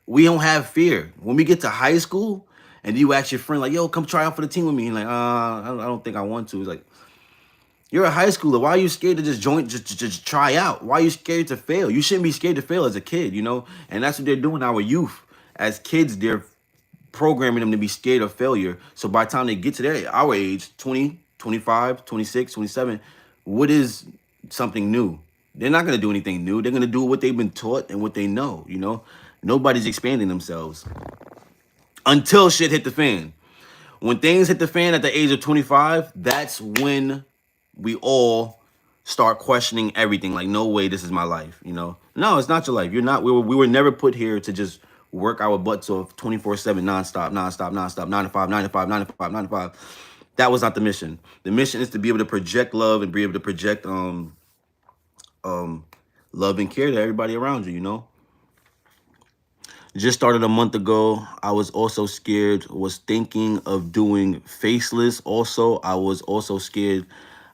we don't have fear. When we get to high school, and you ask your friend like, "Yo, come try out for the team with me," and like, I don't think I want to. It's like, you're a high schooler. Why are you scared to just join, just try out? Why are you scared to fail? You shouldn't be scared to fail as a kid, you know. And that's what they're doing. Our youth, as kids, they're programming them to be scared of failure. So by the time they get to our age, 20, 25, 26, 27, what is something new? They're not going to do anything new. They're going to do what they've been taught and what they know, you know? Nobody's expanding themselves until shit hit the fan. When things hit the fan at the age of 25, that's when we all start questioning everything. Like, no way, this is my life, you know? No, it's not your life. You're not. We were never put here to just work our butts off 24/7, nonstop, 9 to 5, 9 to 5, 9 to 5, 9 to 5. That was not the mission. The mission is to be able to project love and be able to project love and care to everybody around you, you know? Just started a month ago. I was also scared, was thinking of doing faceless. Also, I was also scared.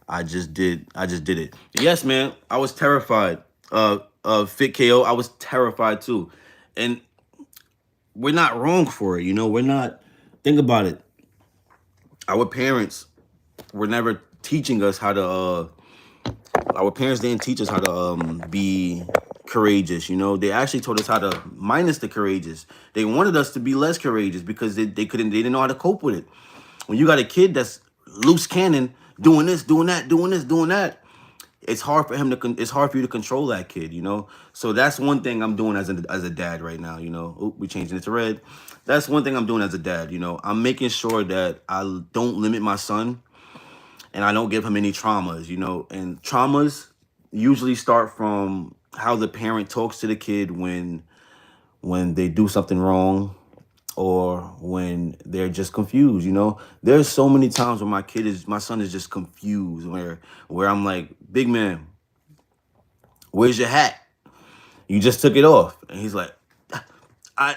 I just did it. Yes, man. I was terrified. Fit KO, I was terrified too. And we're not wrong for it, you know. We're not. Think about it. Our parents were never teaching us how to our parents didn't teach us how to be courageous, you know. They actually taught us how to minus the courageous. They wanted us to be less courageous because they didn't know how to cope with it. When you got a kid that's loose cannon, doing this, doing that, doing this, doing that, it's hard for him to it's hard for you to control that kid, you know. So that's one thing I'm doing as a dad right now, you know. Oop, we changing it to red. That's one thing I'm doing as a dad, you know. I'm making sure that I don't limit my son and I don't give him any traumas, you know. And traumas usually start from how the parent talks to the kid when they do something wrong or when they're just confused, you know. There's so many times when my son is just confused, where I'm like, big man, where's your hat? You just took it off. And he's like, I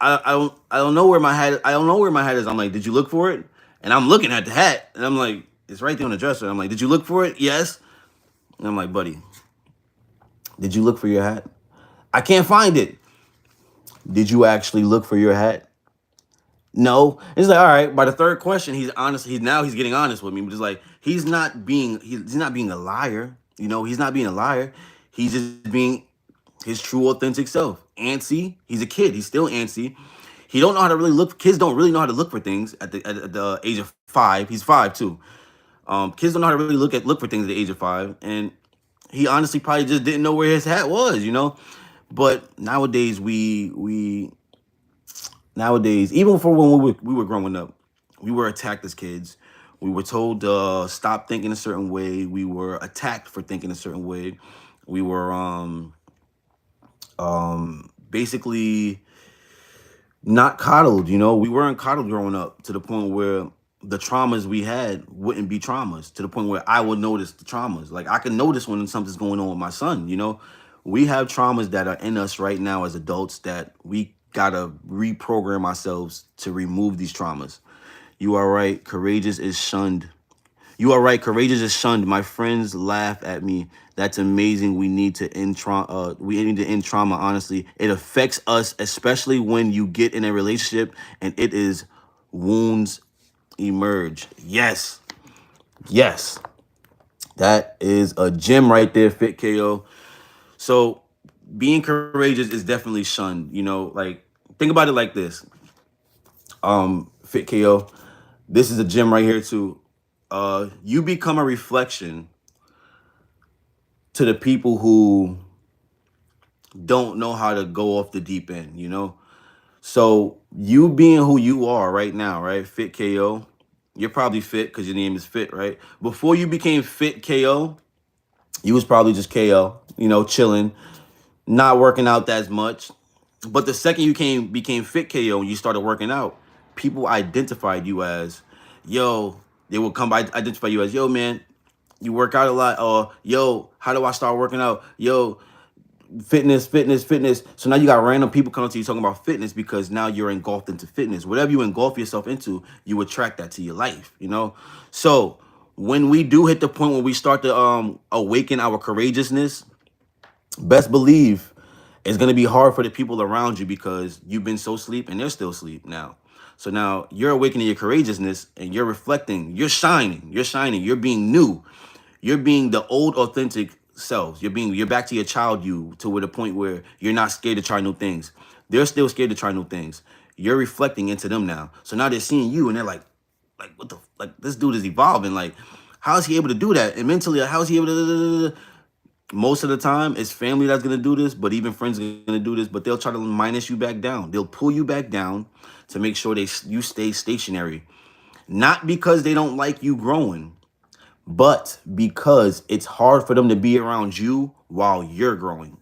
I don't know where my hat is. I don't know where my hat is. I'm like, did you look for it? And I'm looking at the hat and I'm like, it's right there on the dresser. I'm like, did you look for it? Yes. And I'm like, buddy, did you look for your hat? I can't find it. Did you actually look for your hat? No. It's like, all right. By the third question, he's honest. He's getting honest with me. But it's like he's not being a liar. You know, he's not being a liar. He's just being his true, authentic self. Antsy. He's a kid. He's still antsy. He don't know how to really look. Kids don't really know how to look for things at the age of 5. He's 5 too. Kids don't know how to really look for things at the age of 5, and he honestly probably just didn't know where his hat was. You know, but nowadays nowadays, even for when we were growing up, We were attacked as kids. We were told stop thinking a certain way. We were attacked for thinking a certain way. We were basically not coddled. You know, we weren't coddled growing up to the point where the traumas we had wouldn't be traumas. To the point where I would notice the traumas. Like I can notice when something's going on with my son. You know, we have traumas that are in us right now as adults that we gotta reprogram ourselves to remove these traumas. You are right. Courageous is shunned. You are right. Courageous is shunned. My friends laugh at me. That's amazing. We need to end trauma. We need to end trauma. Honestly, it affects us, especially when you get in a relationship and it is wounds emerge. Yes, yes, that is a gem right there, Fit KO. So being courageous is definitely shunned. You know, like think about it like this. Fit KO. This is a gem right here too. You become a reflection to the people who don't know how to go off the deep end, you know? So you being who you are right now, right? Fit KO. You're probably fit because your name is Fit, right? Before you became Fit KO, you was probably just KO, you know, chilling, not working out that much. But the second you became Fit KO and you started working out, people identified you as, yo, they will come by identify you as, yo, man, you work out a lot. Or yo, how do I start working out? Yo, fitness, fitness, fitness. So now you got random people coming to you talking about fitness because now you're engulfed into fitness. Whatever you engulf yourself into, you attract that to your life, you know? So when we do hit the point where we start to awaken our courageousness, best believe it's gonna be hard for the people around you because you've been so asleep and they're still asleep now. So now you're awakening your courageousness and you're reflecting, you're shining, you're being new. You're being the old authentic selves. You're back to your child you to where the point where you're not scared to try new things. They're still scared to try new things. You're reflecting into them now. So now they're seeing you and they're like what the like this dude is evolving. Like, how is he able to do that? And mentally, how is he able to most of the time it's family that's gonna do this, but even friends are gonna do this, but they'll try to minus you back down. They'll pull you back down to make sure you stay stationary. Not because they don't like you growing, but because it's hard for them to be around you while you're growing.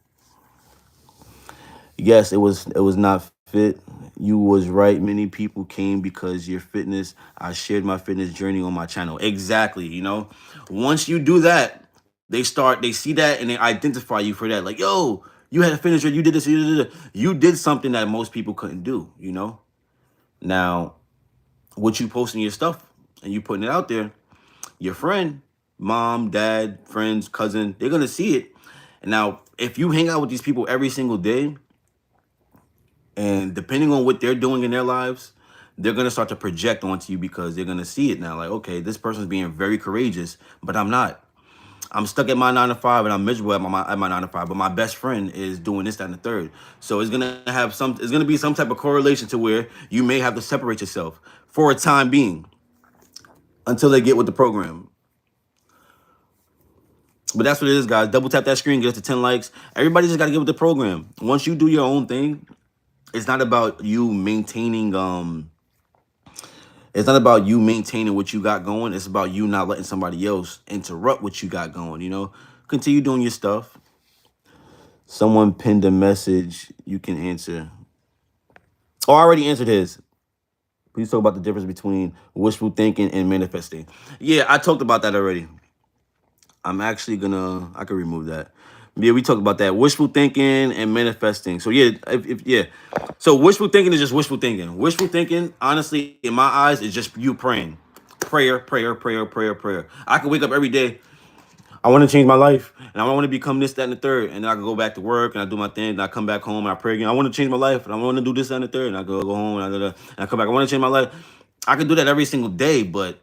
Yes, it was not fit. You was right. Many people came because your fitness. I shared my fitness journey on my channel. Exactly. You know, once you do that, they see that and they identify you for that. Like, yo, you had a fitness journey. You did this. You did something that most people couldn't do. You know. Now, what you posting your stuff and you putting it out there, your friend, mom, dad, friends, cousin, they're gonna see it. And now, if you hang out with these people every single day, and depending on what they're doing in their lives, they're gonna start to project onto you because they're gonna see it now. Like, okay, this person's being very courageous, but I'm not. I'm stuck at my 9 to 5 and I'm miserable at my 9 to 5. But my best friend is doing this, that, and the third. So it's gonna be some type of correlation to where you may have to separate yourself for a time being until they get with the program. But that's what it is, guys. Double tap that screen, get us to 10 likes. Everybody just gotta get with the program. Once you do your own thing, it's not about you maintaining it's not about you maintaining what you got going. It's about you not letting somebody else interrupt what you got going, you know? Continue doing your stuff. Someone pinned a message you can answer. Oh, I already answered his. Please talk about the difference between wishful thinking and manifesting. Yeah, I talked about that already. I'm actually gonna, I can remove that. Yeah, we talked about that. Wishful thinking and manifesting. So yeah, yeah. So wishful thinking is just wishful thinking. Wishful thinking, honestly, in my eyes, is just you praying. Prayer, prayer, prayer, prayer, prayer. I can wake up every day. I want to change my life, and I want to become this, that, and the third. And then I can go back to work, and I do my thing, and I come back home, and I pray again. I want to change my life, and I want to do this, that, and the third. And I go home, and I come back. I want to change my life. I can do that every single day, but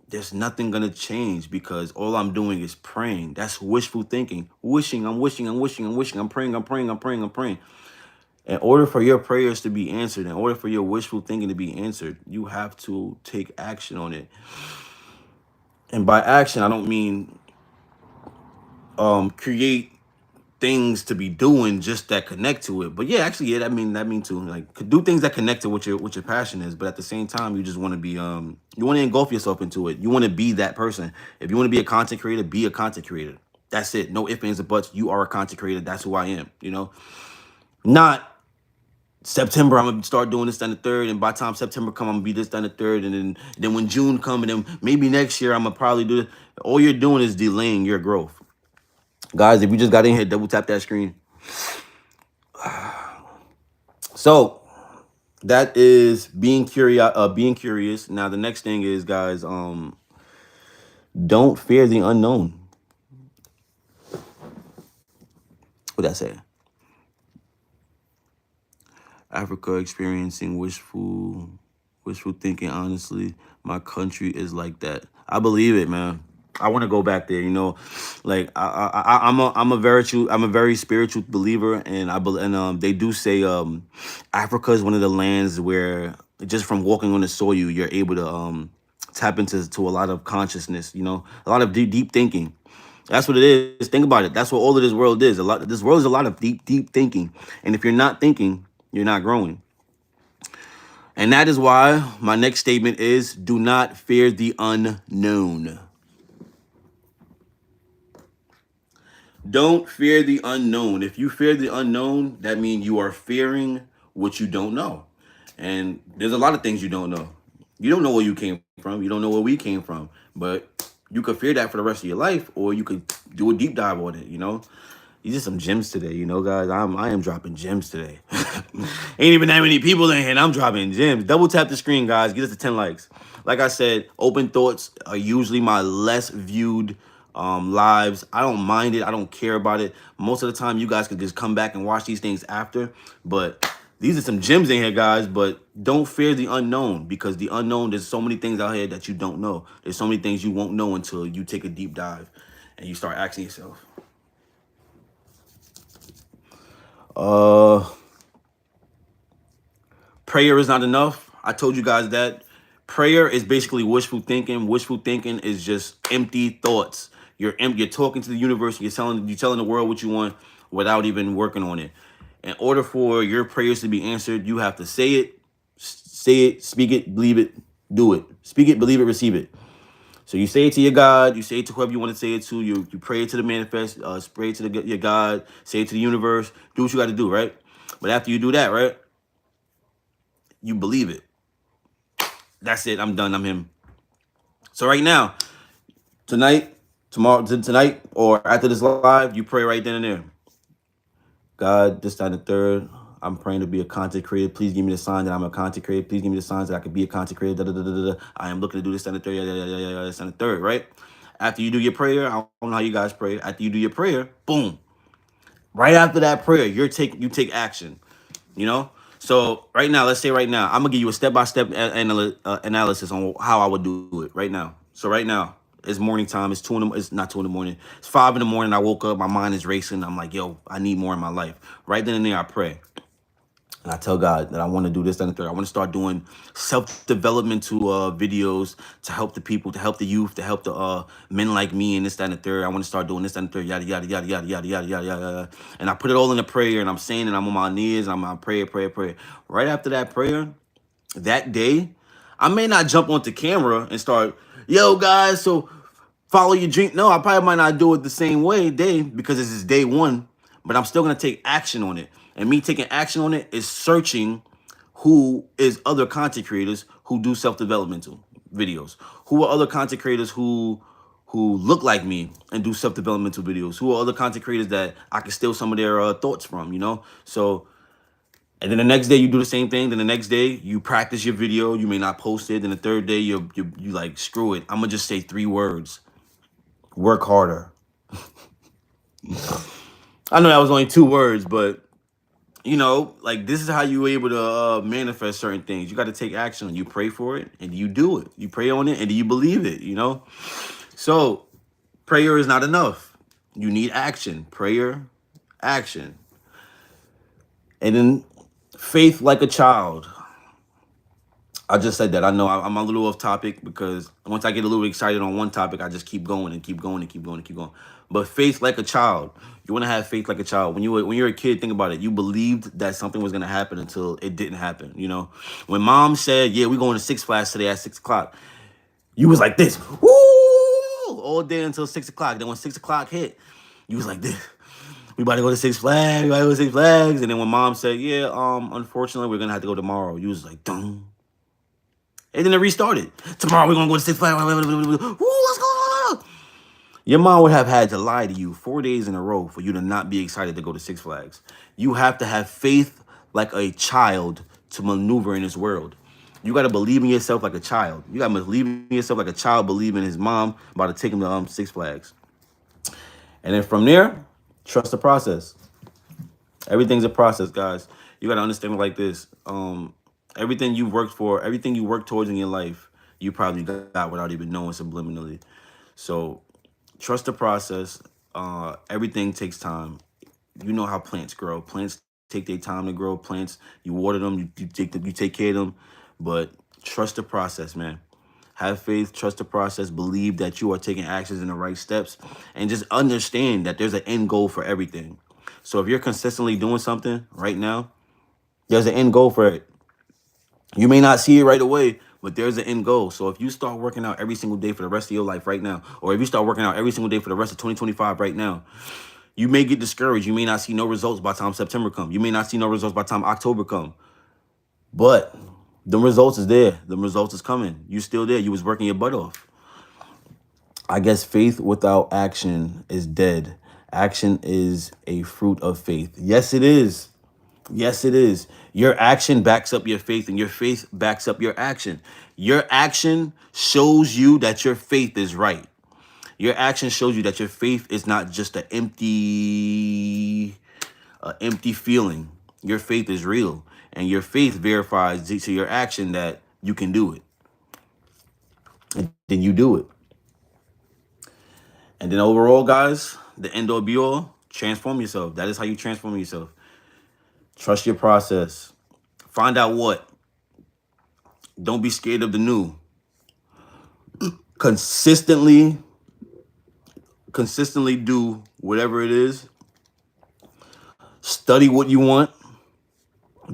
there's nothing gonna change because all I'm doing is praying. That's wishful thinking. Wishing, I'm wishing, I'm wishing, I'm wishing, I'm praying, I'm praying, I'm praying, I'm praying. In order for your prayers to be answered, in order for your wishful thinking to be answered, you have to take action on it. And by action, I don't mean create things to be doing just that connect to it. But yeah, actually, yeah, that mean too. Like could do things that connect to what your passion is, but at the same time, you just want to be you want to engulf yourself into it. You want to be that person. If you want to be a content creator, be a content creator. That's it. No ifs, ands, or buts. You are a content creator. That's who I am. You know, not September, I'm gonna start doing this, then the third, and by the time September come, I'm gonna be this, then the third, and then when June come, and then maybe next year I'm gonna probably do it. All you're doing is delaying your growth, guys. If you just got in here, double tap that screen. So that is being curious. Being curious. Now the next thing is, guys, don't fear the unknown. What that say? Africa experiencing wishful thinking. Honestly, my country is like that. I believe it, man. I want to go back there. You know, like I'm a very spiritual believer, and they do say Africa is one of the lands where just from walking on the soil, you're able to tap into a lot of consciousness. You know, a lot of deep thinking. That's what it is. Think about it. That's what all of this world is. This world is a lot of deep thinking, and if you're not thinking, you're not growing. And that is why my next statement is do not fear the unknown. Don't fear the unknown. If you fear the unknown, that means you are fearing what you don't know. And there's a lot of things you don't know. You don't know where you came from. You don't know where we came from. But you could fear that for the rest of your life, or you could do a deep dive on it, you know? These are some gems today, you know, guys. I am dropping gems today. Ain't even that many people in here, and I'm dropping gems. Double tap the screen, guys. Get us to 10 likes. Like I said, open thoughts are usually my less viewed lives. I don't mind it. I don't care about it. Most of the time, you guys can just come back and watch these things after. But these are some gems in here, guys. But don't fear the unknown, because the unknown, there's so many things out here that you don't know. There's so many things you won't know until you take a deep dive and you start asking yourself. Prayer is not enough. I told you guys that. Prayer is basically wishful thinking. Wishful thinking is just empty thoughts. You're talking to the universe. You're telling the world what you want without even working on it. In order for your prayers to be answered, you have to say it, speak it, believe it, do it. Speak it, believe it, receive it. So you say it to your God, you say it to whoever you want to say it to. You pray it to the manifest, pray it to your God, say it to the universe. Do what you got to do, right? But after you do that, right, you believe it. That's it. I'm done. I'm him. So right now, tonight, tonight, or after this live, you pray right then and there. God, this time the third, I'm praying to be a content creator. Please give me the sign that I'm a content creator. Please give me the signs that I could be a content creator. Da, da, da, da, da. I am looking to do this on the third. This on the third, right? After you do your prayer, I don't know how you guys pray. After you do your prayer, boom. Right after that prayer, you take action. You know. So right now, let's say right now, I'm gonna give you a step-by-step analysis on how I would do it right now. So right now, it's morning time. It's not 2 in the morning. It's 5 in the morning. I woke up. My mind is racing. I'm like, yo, I need more in my life. Right then and there, I pray. And I tell God that I want to do this, that, and the third. I want to start doing self-developmental videos to help the people, to help the youth, to help the men like me, and this, that, and the third. I want to start doing this, that, and the third, yada, yada, yada, yada, yada, yada, yada, yada. And I put it all in a prayer, and I'm saying it. I'm on my knees. I'm prayer. Right after that prayer, that day, I may not jump onto camera and start, yo, guys, so follow your dream. No, I probably might not do it the same day because this is day one, but I'm still going to take action on it. And me taking action on it is searching who is other content creators who do self-developmental videos. Who are other content creators who look like me and do self-developmental videos? Who are other content creators that I can steal some of their thoughts from, you know? So, and then the next day you do the same thing. Then the next day you practice your video. You may not post it. Then the third day you like, screw it. I'm going to just say 3 words. Work harder. I know that was only 2 words, but you know, like this is how you able to manifest certain things. You got to take action. You pray for it and you do it. You pray on it and you believe it, you know? So prayer is not enough. You need action. Prayer, action. And then faith like a child. I just said that. I know I'm a little off topic because once I get a little excited on one topic, I just keep going and keep going and keep going and keep going. But faith like a child. You want to have faith like a child. When you're a kid, think about it. You believed that something was gonna happen until it didn't happen. You know, when mom said, "Yeah, we're going to Six Flags today at 6 o'clock," you was like this, woo, all day until 6 o'clock. Then when 6 o'clock hit, you was like this. We about to go to Six Flags. We about to go to Six Flags. And then when mom said, "Yeah, unfortunately, we're gonna have to go tomorrow," you was like, "Dum." And then it restarted. Tomorrow we're gonna go to Six Flags. Woo, let's go. Your mom would have had to lie to you 4 days in a row for you to not be excited to go to Six Flags. You have to have faith like a child to maneuver in this world. You got to believe in yourself like a child. You got to believe in yourself like a child believing his mom about to take him to Six Flags. And then from there, trust the process. Everything's a process, guys. You got to understand it like this. Everything you worked for, everything you work towards in your life, you probably got without even knowing subliminally. So trust the process. Everything takes time. You know how plants grow. Plants take their time to grow. Plants, you water them, you take care of them, but trust the process, man. Have faith, trust the process, believe that you are taking actions in the right steps, and just understand that there's an end goal for everything. So if you're consistently doing something right now, there's an end goal for it. You may not see it right away, but there's an end goal. So if you start working out every single day for the rest of your life right now, or if you start working out every single day for the rest of 2025 right now, you may get discouraged. You may not see no results by the time September come. You may not see no results by the time October come. But the results is there. The results is coming. You still there. You was working your butt off. I guess faith without action is dead. Action is a fruit of faith. Yes, it is. Yes, it is. Your action backs up your faith, and your faith backs up your action. Your action shows you that your faith is right. Your action shows you that your faith is not just an empty feeling. Your faith is real, and your faith verifies to your action that you can do it. And then you do it. And then overall, guys, the end all be all, transform yourself. That is how you transform yourself. Trust your process. Find out what. Don't be scared of the new. Consistently do whatever it is. Study what you want.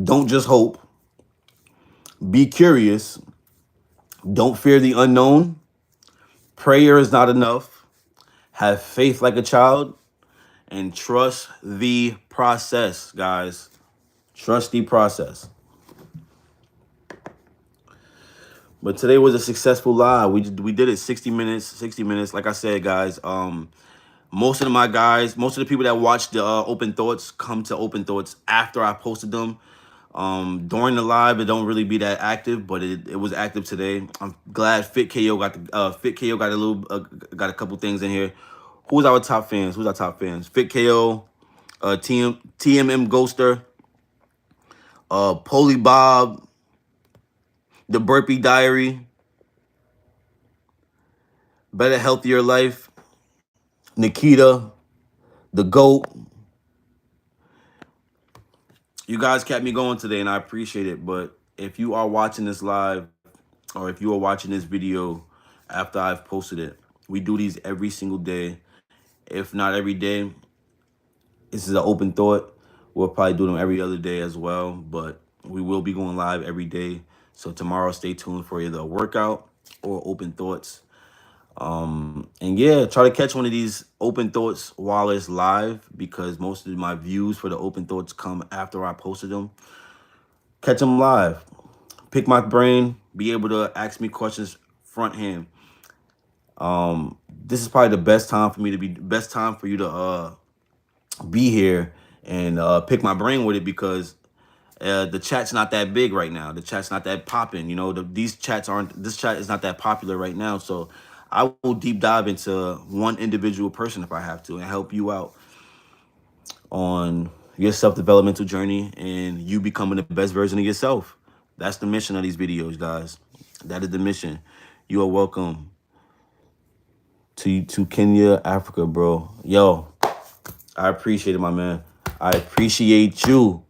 Don't just hope. Be curious. Don't fear the unknown. Prayer is not enough. Have faith like a child. And trust the process, guys. Trust the process. But today was a successful live. We did it 60 minutes. Like I said, guys, most of the people that watch the open thoughts come to open thoughts after I posted them. During the live, it don't really be that active, but it was active today. I'm glad Fit KO got got a couple things in here. Who's our top fans? Fit KO, TMM Ghoster, Polly Bob, The Burpee Diary, Better Healthier Life, Nikita, The GOAT. You guys kept me going today, and I appreciate it. But if you are watching this live, or if you are watching this video after I've posted it, we do these every single day. If not every day, this is an open thought. We'll probably do them every other day as well, but we will be going live every day. So tomorrow, stay tuned for either a workout or open thoughts. And yeah, try to catch one of these open thoughts while it's live, because most of my views for the open thoughts come after I posted them. Catch them live. Pick my brain. Be able to ask me questions front hand. This is probably the best time for you to be here and pick my brain with it, because the chat's not that big right now. The chat's not that popping. You know, this chat is not that popular right now. So I will deep dive into one individual person if I have to, and help you out on your self-developmental journey and you becoming the best version of yourself. That's the mission of these videos, guys. That is the mission. You are welcome to Kenya, Africa, bro. Yo, I appreciate it, my man. I appreciate you.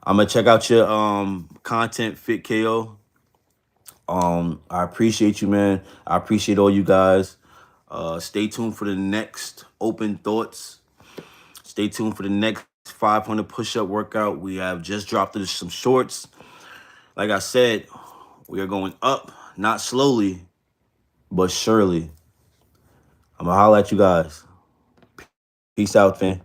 I'm gonna check out your content, Fit KO. I appreciate you, man. I appreciate all you guys. Stay tuned for the next open thoughts. Stay tuned for the next 500 push-up workout. We have just dropped some shorts. Like I said, we are going up, not slowly, but surely. I'm gonna holler at you guys. Peace out, man.